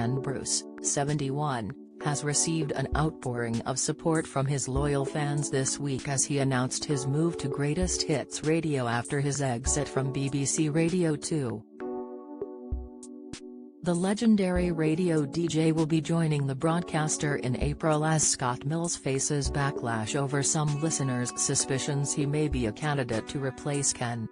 Ken Bruce, 71, has received an outpouring of support from his loyal fans this week as he announced his move to Greatest Hits Radio after his exit from BBC Radio 2. The legendary radio DJ will be joining the broadcaster in April as Scott Mills faces backlash over some listeners' suspicions he may be a candidate to replace Ken.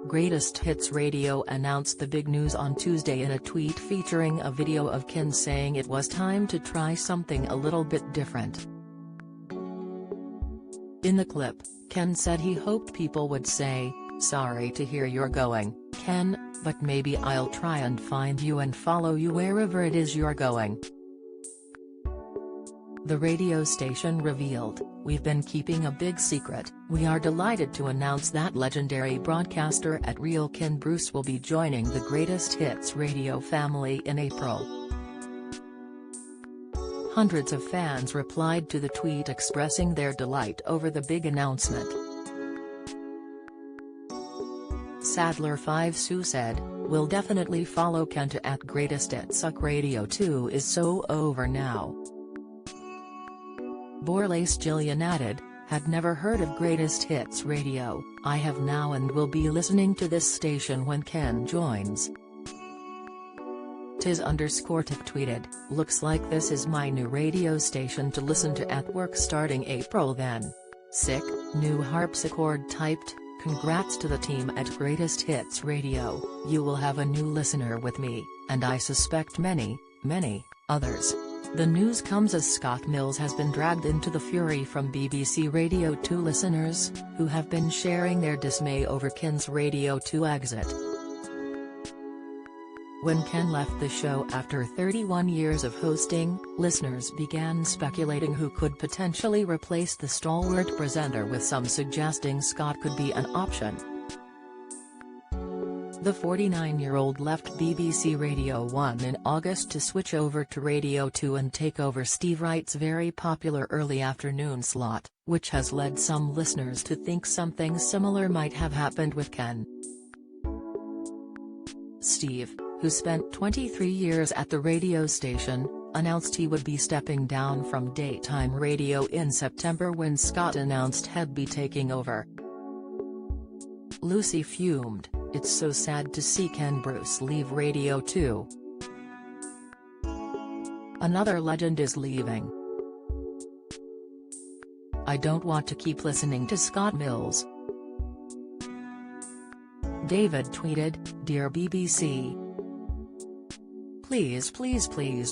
Greatest Hits Radio announced the big news on Tuesday in a tweet featuring a video of Ken saying it was time to try something a little bit different. In the clip, Ken said he hoped people would say, "Sorry to hear you're going, Ken, but maybe I'll try and find you and follow you wherever it is you're going." The radio station revealed, "We've been keeping a big secret. We are delighted to announce that legendary broadcaster at Real Ken Bruce will be joining the Greatest Hits Radio family in April." Hundreds of fans replied to the tweet expressing their delight over the big announcement. Sadler5 Sue said, "We'll definitely follow Ken to at Greatest Hits Radio 2 is so over now." Borlace Jillian added, "Had never heard of Greatest Hits Radio, I have now and will be listening to this station when Ken joins." Tiz_Tiff tweeted, "Looks like this is my new radio station to listen to at work starting April then. Sick." New harpsichord typed, "Congrats to the team at Greatest Hits Radio, you will have a new listener with me, and I suspect many, many, others." The news comes as Scott Mills has been dragged into the fury from BBC Radio 2 listeners, who have been sharing their dismay over Ken's Radio 2 exit. When Ken left the show after 31 years of hosting, listeners began speculating who could potentially replace the stalwart presenter, with some suggesting Scott could be an option. The 49-year-old left BBC Radio 1 in August to switch over to Radio 2 and take over Steve Wright's very popular early afternoon slot, which has led some listeners to think something similar might have happened with Ken. Steve, who spent 23 years at the radio station, announced he would be stepping down from daytime radio in September when Scott announced he'd be taking over. Lucy fumed, "It's so sad to see Ken Bruce leave Radio 2. Another legend is leaving. I don't want to keep listening to Scott Mills." David tweeted, "Dear BBC. Please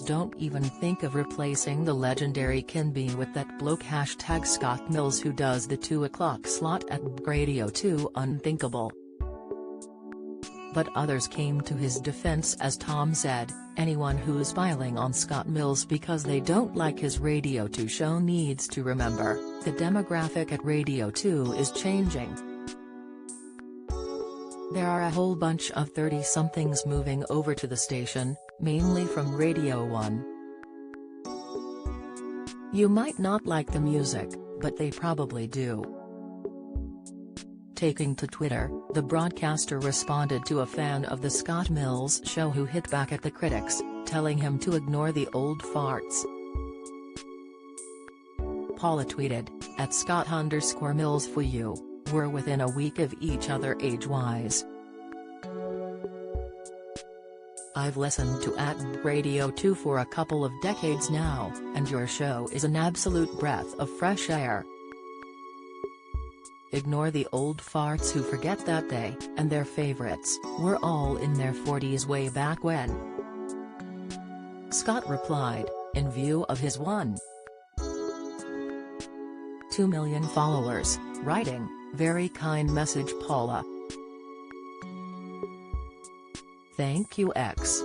don't even think of replacing the legendary Ken B with that bloke #Scott Mills who does the 2 o'clock slot at Radio 2 unthinkable." But others came to his defense as Tom said, "Anyone who's piling on Scott Mills because they don't like his Radio 2 show needs to remember, the demographic at Radio 2 is changing. There are a whole bunch of 30-somethings moving over to the station, mainly from Radio 1. You might not like the music, but they probably do." Taking to Twitter, the broadcaster responded to a fan of the Scott Mills show who hit back at the critics, telling him to ignore the old farts. Paula tweeted, "At Scott_Mills for you, we're within a week of each other age-wise. I've listened to at Radio 2 for a couple of decades now, and your show is an absolute breath of fresh air. Ignore the old farts who forget that they, and their favorites, were all in their 40s way back when." Scott replied, in view of his 1.2 million followers, writing, "Very kind message Paula. Thank you X."